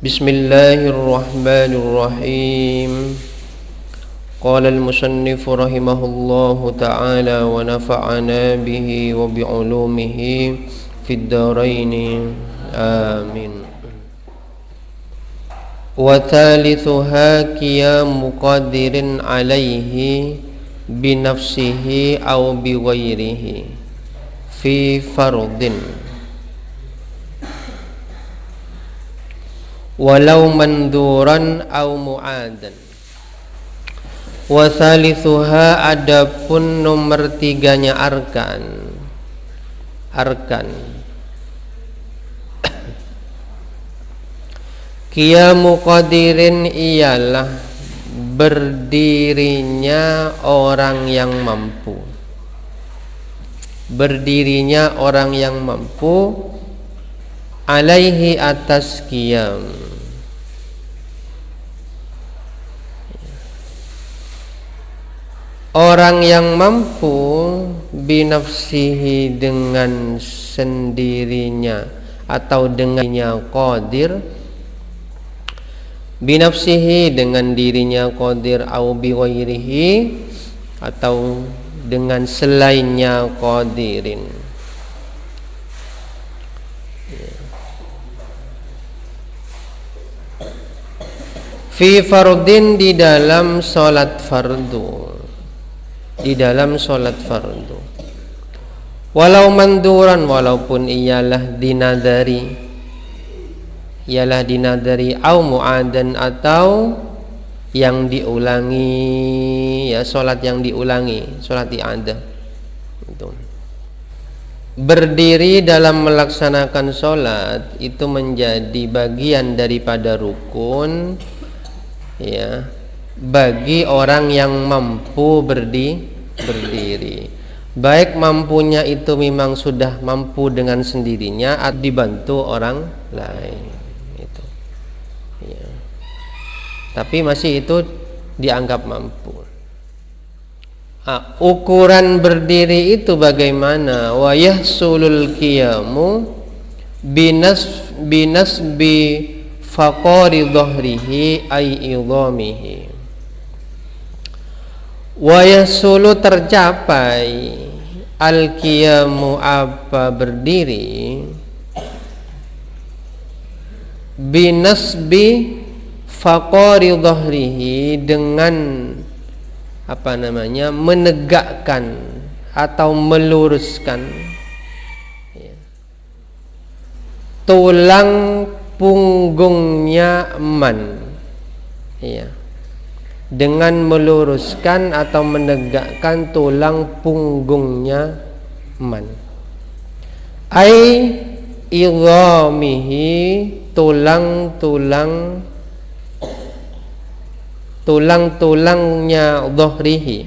Bismillahirrahmanirrahim. Qala al-musannif rahimahullahu ta'ala wa nafa'ana bihi wa bi'ulumihi fid dharain. Amin. Wa thalithuha qiyamu qadirin alaihi binafsihi aw biwairihi fi fardin walau manduran au mu'adan. Wa thalithuha, adapun nomor tiganya arkan qiyamu qadirin ialah berdirinya orang yang mampu, berdirinya orang yang mampu alaihi atas qiyam, orang yang mampu binafsihi dengan sendirinya atau dengannya qadir, binafsihi dengan dirinya qadir, au biwairihi atau dengan selainnya qadirin. Fi fardin, di dalam salat fardu, di dalam salat fardu. Walau manduran, walaupun ialah dinadari, au mu'adan atau yang diulangi, ya salat yang diulangi, salat i'adah. Itu. Berdiri dalam melaksanakan salat itu menjadi bagian daripada rukun, ya, bagi orang yang mampu berdiri, baik mampunya itu memang sudah mampu dengan sendirinya atau dibantu orang lain, itu, ya. Tapi masih itu dianggap mampu. Ukuran berdiri itu bagaimana? Wa yahsulul qiyamu binasbi faqari dhahrihi ay idhamihi. Wa yasulu, tercapai, al-qiyamu apa berdiri, binasbi faqari dhahrihi dengan apa namanya, menegakkan atau meluruskan, ya, tulang punggungnya man, ya, dengan meluruskan atau menegakkan tulang punggungnya man, ai idhamihi, tulang-tulangnya dhahrihi,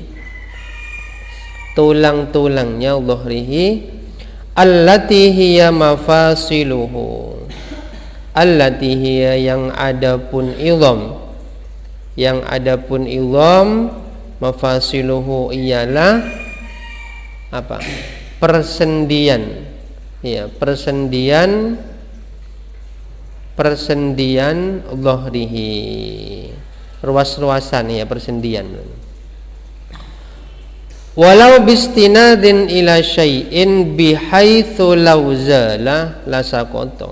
tulang-tulangnya dhahrihi, allati hiya mafasiluhu, allati hiya yang adapun idham, yang adapun idham, mafasiluhu ialah apa? Persendian, ya, persendian dhahrihi, ruas-ruasan, ya, persendian. Walau bistinadin ila syai'in bihaitsu law zala lasaqata.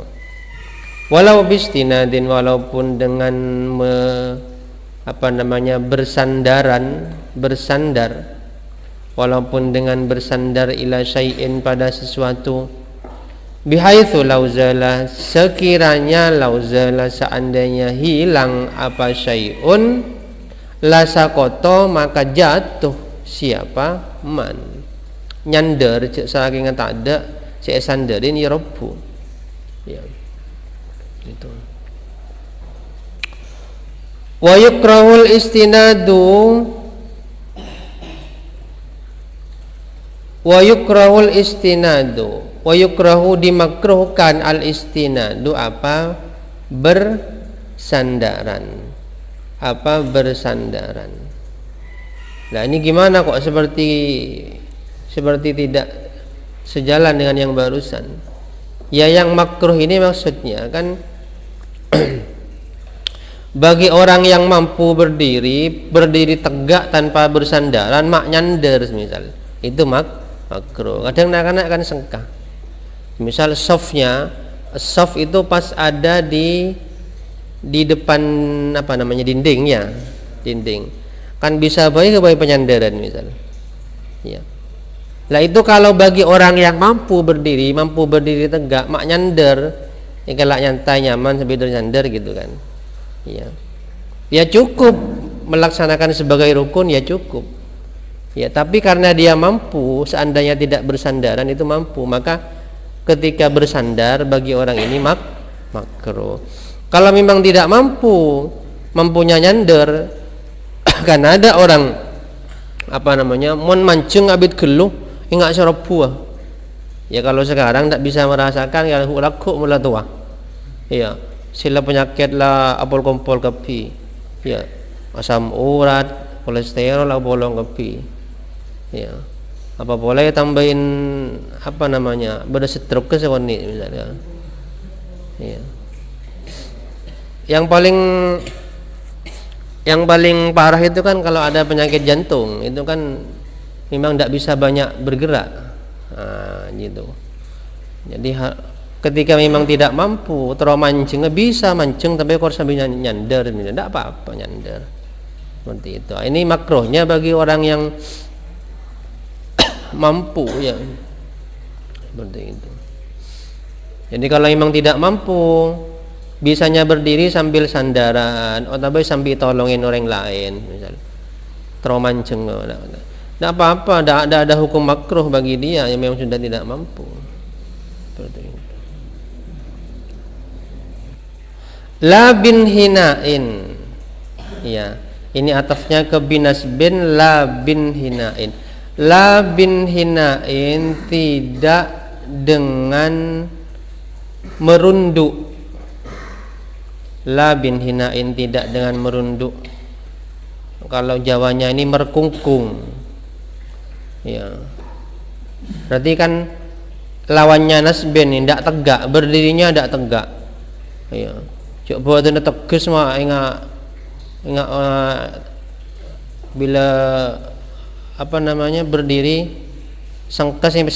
Walau bistinadin, walaupun dengan bersandar, walaupun dengan bersandar ila syai'in pada sesuatu, bihaitsu lauzala, sekiranya lauzala, seandainya hilang apa syai'un, lasaqata, maka jatuh siapa? Man. Nyander cek saking tak ada, cek sandarin ya rebu. Ya. Itu. Wa yukrahul istinadu, wa yukrahu dimakruhkan al istinadu apa? sandaran. Apa bersandaran? Nah, ini gimana kok seperti tidak sejalan dengan yang barusan? Ya, yang makruh ini maksudnya kan bagi orang yang mampu berdiri tegak tanpa bersandaran, mak nyander misal, itu makruh. Kadang anak-anak kan sengkah. Misal soft itu pas ada di depan dinding kan bisa baik penyandaran misal. Ya. Lah itu kalau bagi orang yang mampu berdiri tegak, mak nyander, ya kalau nyantai nyaman sambil nyandar gitu kan. Ya. Ya cukup melaksanakan sebagai rukun ya cukup. Ya, tapi karena dia mampu, seandainya tidak bersandaran itu mampu, maka ketika bersandar bagi orang ini makruh. Kalau memang tidak mampunya nyandar, kan ada orang mon mancung abid geluh ingat syarab buah. Ya kalau sekarang tidak bisa merasakan ya laku mula tua. Ya, sila penyakit lah apol kompol kepi. Ya, asam urat, kolesterol lah bolong kepi. Ya. Apa boleh tambahin berstroke ke sewani misalnya. Ya. Yang paling parah itu kan kalau ada penyakit jantung, itu kan memang tidak bisa banyak bergerak. Nah, gitu. Jadi ketika memang tidak mampu, terus mancing bisa mancing tapi kok sambil nyandar, tidak apa-apa nyandar. Seperti itu. Ini makruhnya bagi orang yang mampu ya, seperti itu. Jadi kalau memang tidak mampu, bisanya berdiri sambil sandaran, atau sambil tolongin orang lain, misal mancing, tidak apa-apa, tidak ada hukum makruh bagi dia yang memang sudah tidak mampu. Seperti itu. La bin hinain, ya, ini atafnya ke binas bin la bin hinain. La bin hinain tidak dengan merunduk. La bin hinain tidak dengan merunduk. Kalau Jawanya ini merkungkung. Ya. Berarti kan lawannya nasbin ini tidak tegak, berdirinya tidak tegak. Ya. Coba itu tegas mah ingat bila berdiri sengkes yang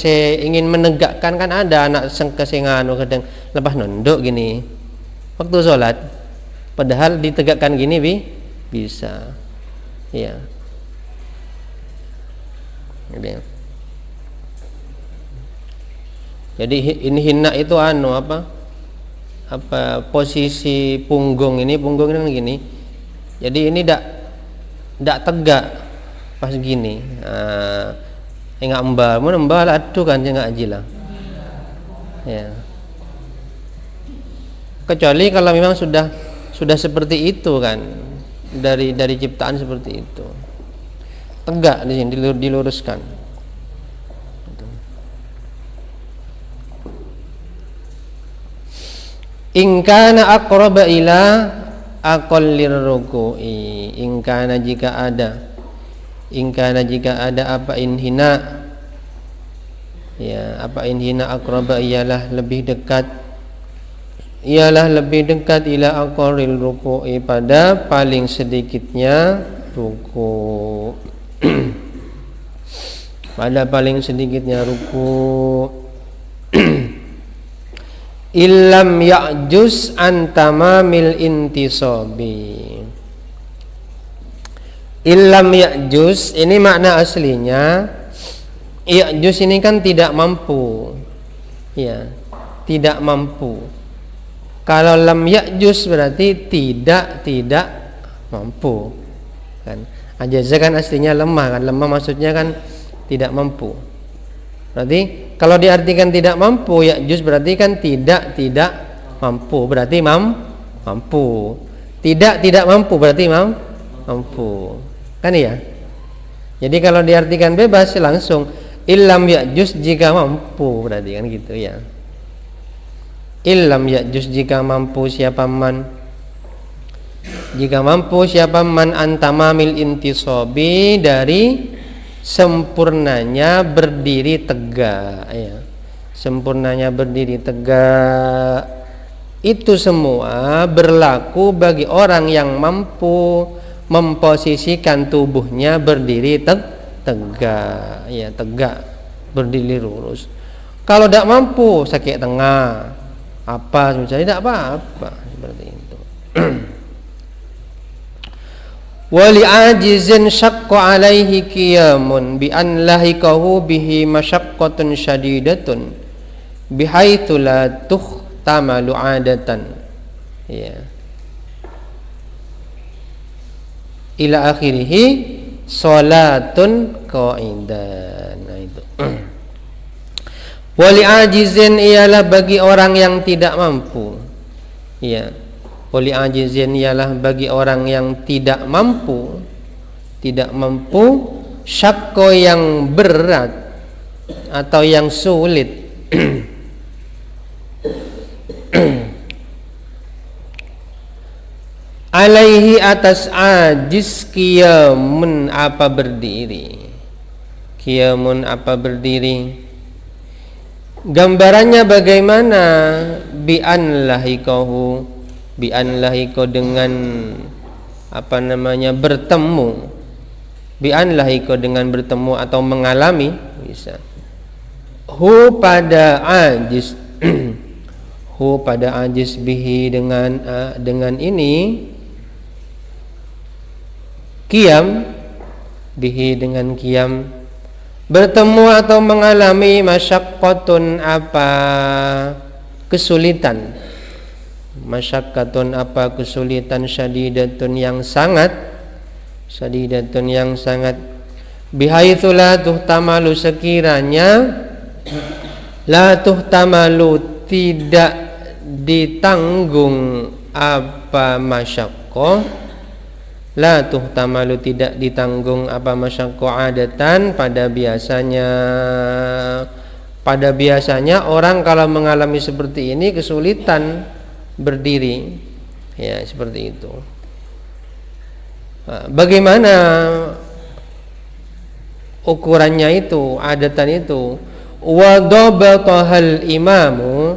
ingin menegakkan, kan ada anak sengkes yang kadang lepas nunduk gini waktu sholat, padahal ditegakkan gini bisa. Ya. Jadi ini hina itu posisi punggung ini kan gini. Jadi ini tidak tegak pas gini. Enggak mbal aduh kan enggak ajilah. Ya. Kecuali kalau memang sudah seperti itu kan, dari ciptaan seperti itu. Tegak di sini diluruskan. In kana aqraba ila aqallir ruku'i. In kana jika ada apa inhina, ya, apa inhina aqraba ialah lebih dekat ila aqallil ruku'i pada paling sedikitnya ruku. Pada paling sedikitnya ruku. Illam ya'juz an tamamil intisabi. Illam ya'juz ini makna aslinya, ya'juz ini kan tidak mampu. Ya, tidak mampu. Kalau lam ya'juz berarti tidak mampu. Kan ajaza kan aslinya lemah kan, lemah maksudnya kan tidak mampu. Berarti kalau diartikan tidak mampu, ya'juz berarti kan tidak mampu, berarti mampu. Tidak mampu berarti mampu. Kan ya? Jadi kalau diartikan bebas langsung illam ya'juz jika mampu, berarti kan gitu ya. Illam ya'juz jika mampu siapa man Jika mampu siapa man antamamil intisabi dari sempurnanya berdiri tegak, ya. Sempurnanya berdiri tegak itu semua berlaku bagi orang yang mampu memposisikan tubuhnya berdiri tegak, ya, tegak, berdiri lurus. Kalau tidak mampu sakit tengah apa misalnya, tidak apa-apa seperti itu. Wali ajizin syaqqa alaihi qiyamun bi an lahikahu bihi masyaqqatun syadidatun bihaitsu la tuhtamalu adatan, ya, ila akhirih salatun qa'idan. Nah itu. Wali ajizin ialah bagi orang yang tidak mampu, ya. Wali ajizin ialah bagi orang yang tidak mampu, syakko yang berat atau yang sulit. Alaihi atas ajiz qiyamun apa berdiri. Qiyamun apa berdiri. Gambarannya bagaimana? Bi'an lahikahu, bi'an lahiko dengan apa namanya bertemu, bi'an lahiko dengan bertemu atau mengalami, bisa hu pada ajiz hu pada ajiz bihi dengan ini qiyam, bihi dengan qiyam bertemu atau mengalami masyaqqatun apa kesulitan, masyaqqatun apa kesulitan, syadidatun yang sangat, syadidatun yang sangat, bihaitsu la tuhtamalu sekiranya la tuhtamalu tidak ditanggung apa masyaqqah, la tuhtamalu tidak ditanggung apa masyaqqah adatan pada biasanya orang kalau mengalami seperti ini kesulitan berdiri, ya, seperti itu. Nah, bagaimana ukurannya itu, adatan itu? Wa dhabatahal imamu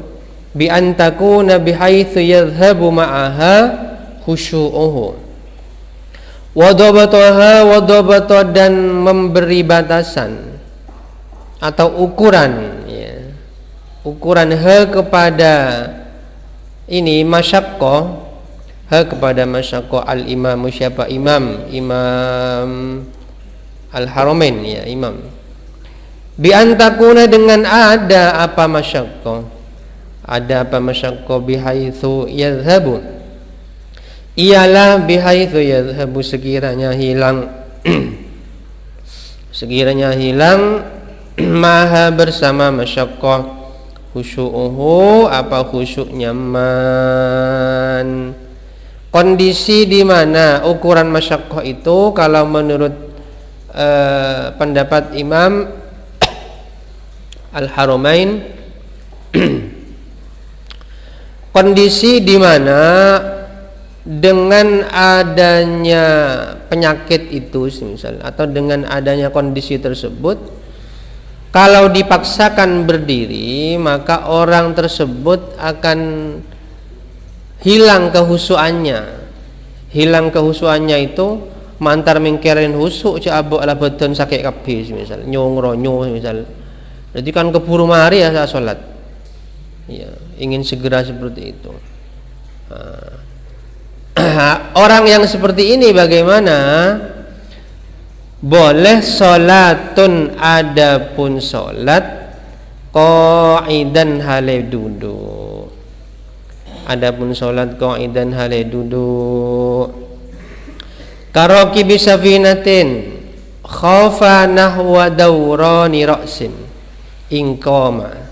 bi an takuna bihaitsu yadhhabu ma'aha khusyu'uhu. Wa dhabataha dan memberi batasan atau ukuran, ya, ukuran kepada ini masyaqqah, kepada masyaqqah al-imamu siapa? Imam al-haramain, ya, imam. Bi antakuna dengan ada apa masyaqqah, ada apa masyaqqah bihaitsu yadhhabu, ialah bihaitsu yadhhabu sekiranya hilang sekiranya hilang maha bersama masyaqqah khusyu'uhu apa khusyuk nyaman. Kondisi di mana ukuran masyaqqah itu kalau menurut pendapat Imam Al-Haramain kondisi di mana dengan adanya penyakit itu misal, atau dengan adanya kondisi tersebut kalau dipaksakan berdiri maka orang tersebut akan hilang kehusuannya. Hilang kehusuannya itu mantar mingkirin husuk cak abuk ala beton sakit kabeh misal, nyong ronyo misal. Jadi kan keburu mari ya salat. Ya, ingin segera seperti itu. Orang yang seperti ini bagaimana? Boleh salatun adapun salat qa'idan hale duduk. Adapun salat qa'idan hale duduk. Karoki bisafinatin khafa nahwa dawrani ra'sin ingqama.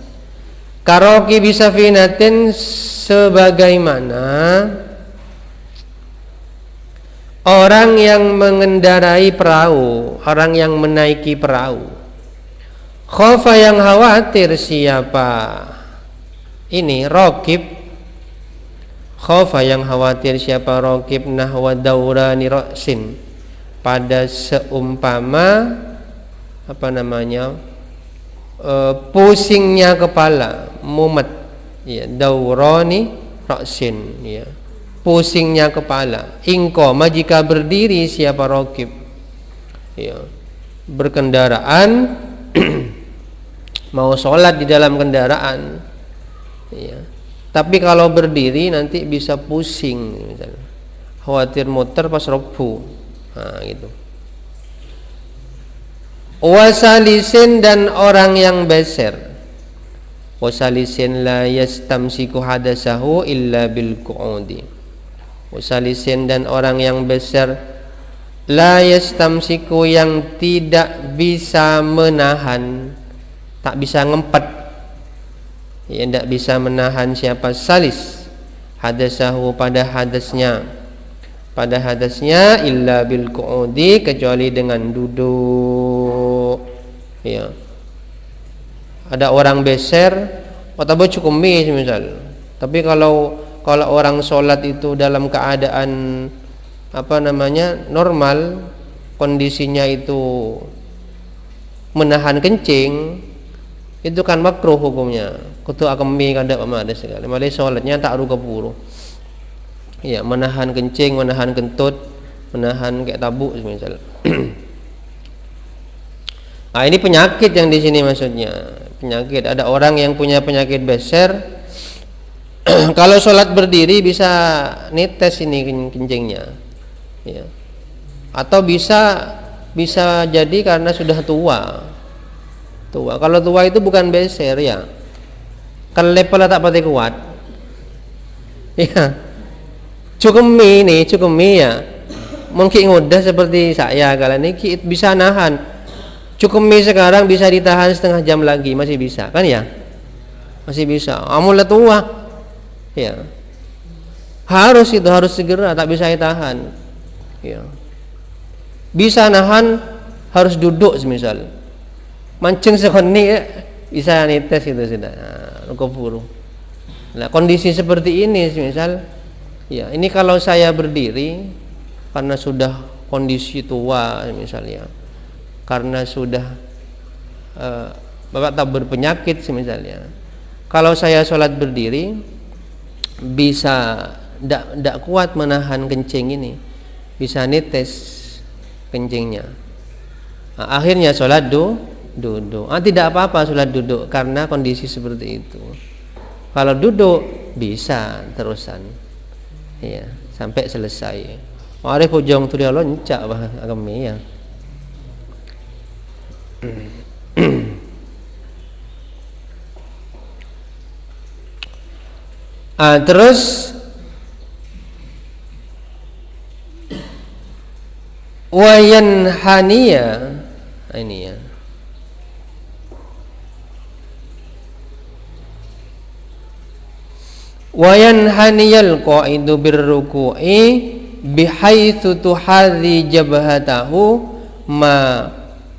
Karoki bisafinatin sebagaimana orang yang mengendarai perahu, orang yang menaiki perahu. Khafa yang khawatir siapa? Ini raqib. Khaufa yang khawatir siapa raqib nahwa daurani ra'sin, pada seumpama apa namanya pusingnya kepala, mumet ya, daurani ra'sin ya, pusingnya kepala. Ingqama jika berdiri siapa raqib ya, berkendaraan mau sholat di dalam kendaraan ya, tapi kalau berdiri nanti bisa pusing misalnya, khawatir muter pas ruku, nah gitu. Wasalisin dan orang yang beser, wasalisin la yastamsiku hadasahu illa bil qu'udi. Wasalisin dan orang yang beser, la yastamsiku yang tidak bisa menahan, tak bisa ngempet ya, tidak bisa menahan siapa salis hadasahu pada hadasnya illa bil qu'udi, kecuali dengan duduk ya. Ada orang beser atau cukup misal, tapi kalau orang sholat itu dalam keadaan apa namanya normal, kondisinya itu menahan kencing, itu kan makruh hukumnya. Kutu akemi kada pamade sekali. Malai salatnya tak ruga puru. Ya, menahan kencing, menahan kentut, menahan kayak tabuk misal. Nah, ini penyakit yang di sini maksudnya. Penyakit. Ada orang yang punya penyakit beser. Kalau sholat berdiri bisa netes ini kencingnya. Ya. Atau bisa jadi karena sudah tua. Kalau tua itu bukan beser ya, kan levelnya tak pati kuat ya. Cukup mie ya, mungkin udah seperti saya kalian ini bisa nahan. Cukup mie sekarang bisa ditahan setengah jam lagi, masih bisa kan ya, masih bisa. Amulah tua ya, harus segera, tak bisa ditahan ya. Bisa nahan, harus duduk semisal mancing sekoni ya, bisa netes itu sudah kufur. Nah, kondisi seperti ini misal ya, ini kalau saya berdiri karena sudah kondisi tua misalnya, karena sudah bapak tak berpenyakit misalnya, kalau saya sholat berdiri bisa ndak kuat menahan kencing ini, bisa netes kencingnya. Nah, akhirnya sholat duduk. Tidak apa-apa sholat duduk karena kondisi seperti itu. Kalau duduk bisa terusan ya sampai selesai. Mari pujong tu dia loncak bah kami ya. Terus wayan hania ini ya. Wayan haniyal qa'idu birruku'i bihaitsu tuhadhi jabhatahu ma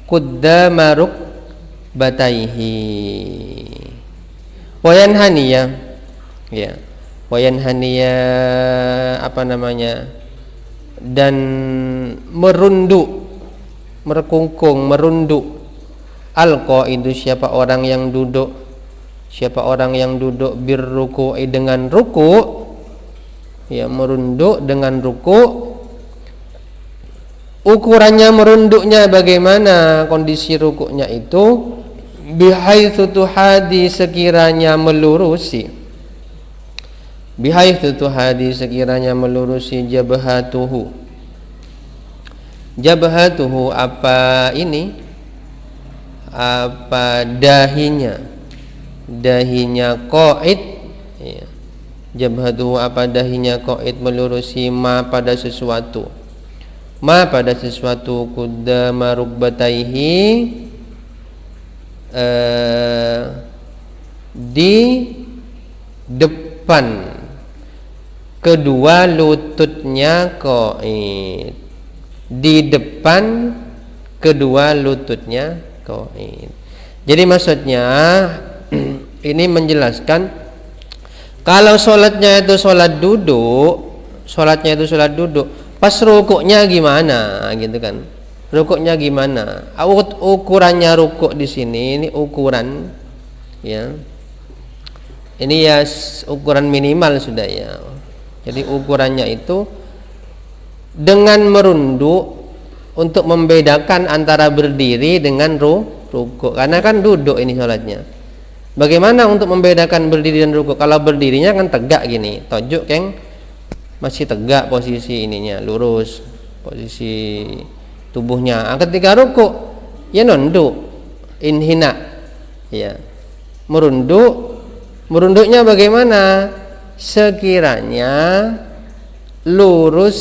qaddama rukbatayhi. Wayan haniya ya, wayan haniya apa namanya, dan merunduk, merkungkung, merunduk al qa'idu siapa orang yang duduk, birruku'i dengan ruku ya, merunduk dengan ruku. Ukurannya merunduknya bagaimana, kondisi rukuknya itu bihaitsu tuhadi sekiranya melurusi, bihaitsu tuhadi sekiranya melurusi jabhatuhu apa ini, apa dahinya qa'id ya. Jabhatuhu apa dahinya qa'id melurusi ma pada sesuatu qaddama rukbatayhi di depan kedua lututnya qa'id, di depan kedua lututnya qa'id. Jadi maksudnya ini menjelaskan Kalau sholatnya itu sholat duduk, pas rukuknya gimana, gitu kan? Rukuknya gimana? Ukurannya rukuk di sini, ini ukuran, ya. Ini ya ukuran minimal sudah ya. Jadi ukurannya itu dengan merunduk untuk membedakan antara berdiri dengan rukuk. Karena kan duduk ini sholatnya. Bagaimana untuk membedakan berdiri dan rukuk? Kalau berdirinya kan tegak gini, tojok keng masih tegak posisi ininya, lurus posisi tubuhnya. Ketika rukuk ya nunduk, inhina, ya merunduknya bagaimana? Sekiranya lurus,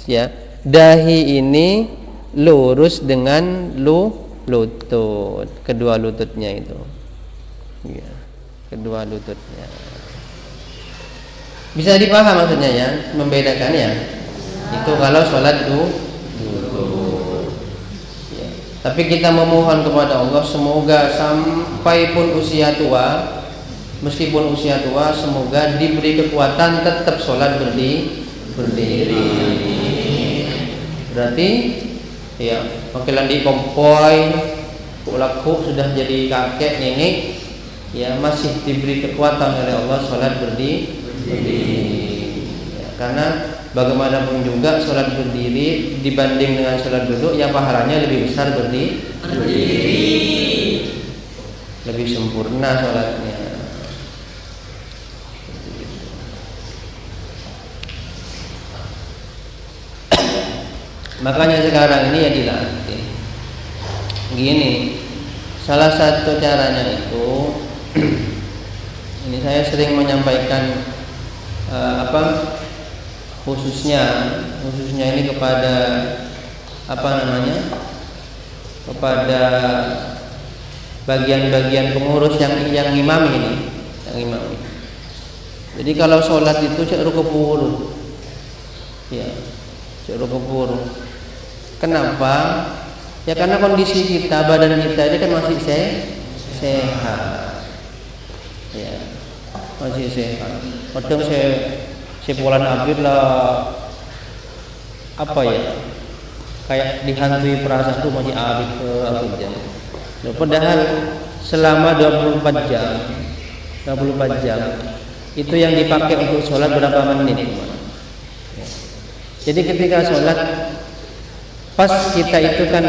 ya, dahi ini lurus dengan lutut, kedua lututnya itu. Ya, kedua lututnya bisa dipaham maksudnya ya, membedakan ya. Itu kalau sholat duduk ya. Tapi kita memohon kepada Allah semoga sampai pun usia tua, meskipun usia tua, semoga diberi kekuatan tetap sholat berdiri. Berarti ya makilan di kompoi ulaku sudah jadi kakek nenek, ya masih diberi kekuatan oleh Allah sholat berdiri. Ya, karena bagaimanapun juga sholat berdiri dibanding dengan sholat duduk, ya pahalanya lebih besar berdiri. Lebih sempurna sholatnya. Makanya sekarang ini ya dilatih. Gini, salah satu caranya itu ini saya sering menyampaikan khususnya ini kepada kepada bagian-bagian pengurus yang imam ini, Jadi kalau sholat itu cek rukupur, ya, cek rukupur. Kenapa? Ya karena kondisi kita, badan kita ini kan masih sehat, ya, masih sehat. Kadang sebulan akhir lah kayak dihantui perasaan tuh masih abis aja. Padahal selama 24 jam itu yang dipakai untuk sholat berapa menit? Jadi ketika sholat, pas kita itu kan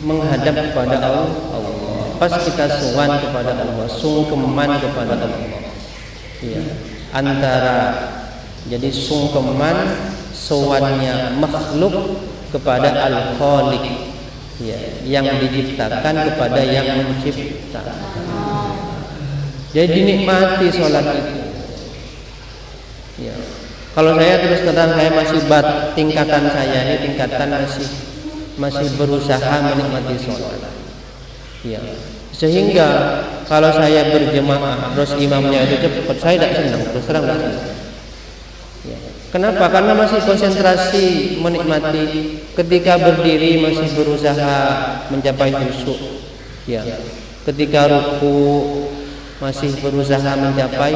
menghadap kepada Allah, pas kita suwan kepada Allah, sungkeman kepada Allah, ya, antara jadi sungkeman suwannya makhluk kepada Al-Khaliq, ya, yang diciptakan kepada yang menciptakan. Jadi dinikmati sholat itu, ya. Kalau saya terus terang, saya masih tingkatan saya ini tingkatan masih berusaha menikmati sholat, ya. Sehingga kalau saya berjemaah terus imamnya itu cepat, saya tidak senang, terus terang tidak senang. Ya. Kenapa? Karena masih konsentrasi menikmati. Ketika berdiri masih berusaha mencapai khusyuk, ya. Ketika ruku masih berusaha mencapai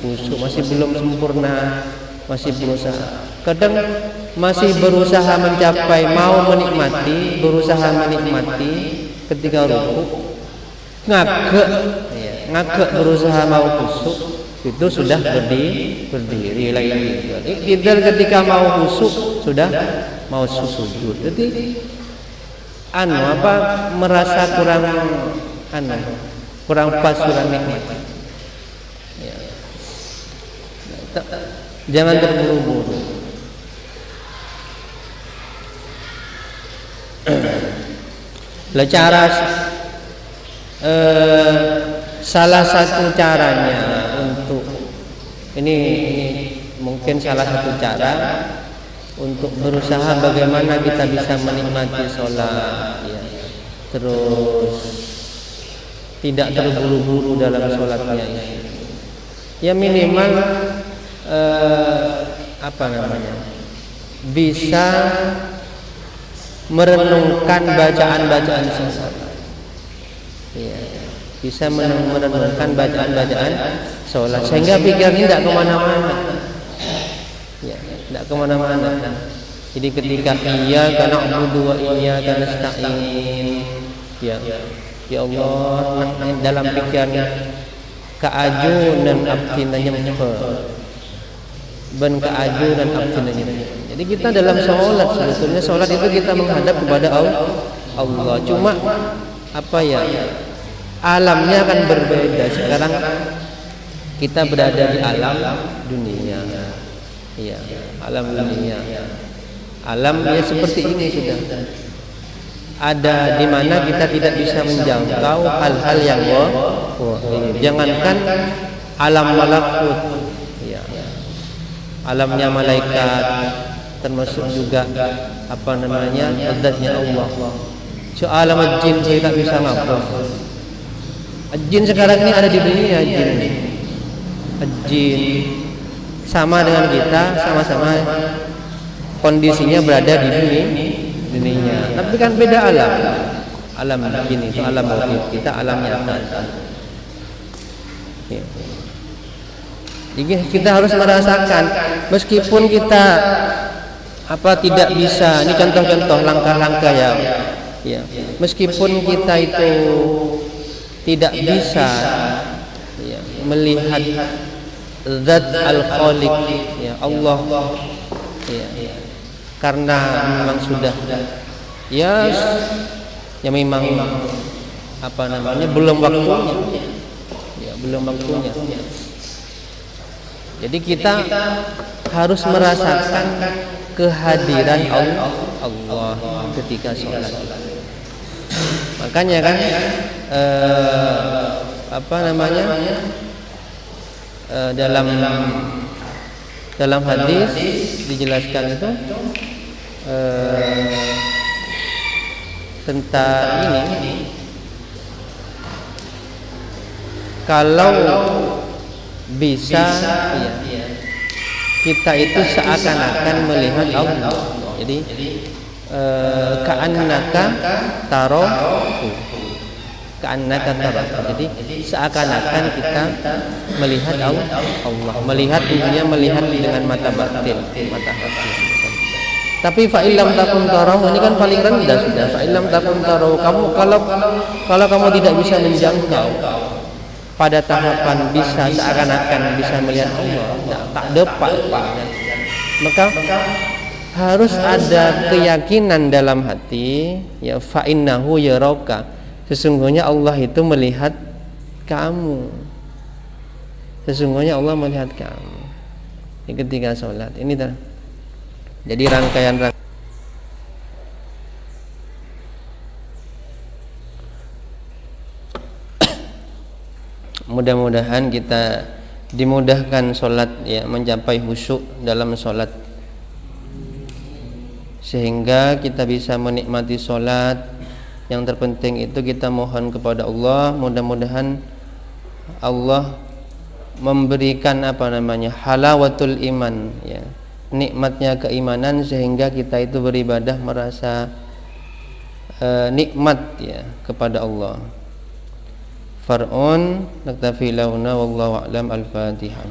khusyuk, masih belum sempurna, masih berusaha. Kadang masih berusaha mencapai, mau menikmati, berusaha menikmati ketika ruku, ngagek berusaha mau khusyuk, itu sudah berdiri lagi. Kita ketika mau khusyuk sudah mau sujud. Jadi merasa kurang pas, kurang nikmat. Ya. Jangan terburu-buru. Salah satu caranya untuk ini mungkin salah satu cara untuk berusaha bagaimana kita bisa menikmati sholat, ya. Terus tidak terburu-buru dalam sholatnya. Ya minimal bisa merenungkan bacaan-bacaan sholat, ya. Bisa merenungkan bacaan-bacaan sholat, sehingga pikiran ini tidak kemana-mana, ya, tidak kemana-mana. Jadi ketika iyyaka na'budu wa iyyaka nasta'in, ya Allah, dalam pikiran kaaju dan abdina nyempe, ben kaaju dan abdina nyempe. Jadi kita dalam sholat, sebetulnya sholat itu kita menghadap kepada Allah. Cuma apa ya, alamnya akan berbeda. Sekarang kita berada di alam dunia, iya, alam dunia. Alam ya seperti ini sudah ada di mana kita tidak bisa menjangkau hal-hal yang jangankan alam malakut, ya, alamnya malaikat, termasuk juga apa namanya zatnya Allah. Alam jin saya tak bisa ngapa. Jin sekarang ini ada di dunia, jin sama dengan kita, sama-sama kondisinya berada di dunia. Tapi kan beda alam. Alam jin itu alam gaib, kita alam nyata. Ya. Jadi kita harus merasakan, meskipun kita tidak bisa. Ini contoh-contoh langkah-langkah ya. Meskipun kita itu tidak bisa melihat zat al-khaliq, ya Allah, ya, karena memang sudah memang belum waktunya, ya, belum waktunya. Jadi kita harus merasakan kehadiran Allah ketika sholat. Makanya kan dalam hadis dijelaskan itu tentang ini, kalau bisa ya, kita itu seakan-akan melihat Allah. Jadi ka'annaka tarahu, jadi seakan-akan kita melihat Allah. Melihat intinya melihat dengan mata batin, mata hati. Tapi fa'ilam takun tarahu ini kan paling rendah sudah. Fa'ilam takun tarahu, kamu kalau kamu tidak bisa menjangkau pada tahapan bisa seakan-akan bisa melihat Allah, tak dapat, maka harus ada keyakinan dalam hati, ya, fa'innahu yaraka, sesungguhnya Allah itu melihat kamu. Sesungguhnya Allah melihat kamu. Ini ketika sholat ini jadi rangkaian mudah-mudahan kita dimudahkan sholat, ya, mencapai khusyuk dalam sholat, sehingga kita bisa menikmati sholat. Yang terpenting itu kita mohon kepada Allah, mudah-mudahan Allah memberikan halawatul iman, ya, nikmatnya keimanan, sehingga kita itu beribadah merasa nikmat, ya, kepada Allah. Far'un naktafi launa wallahu a'lam. Al-Fatihah.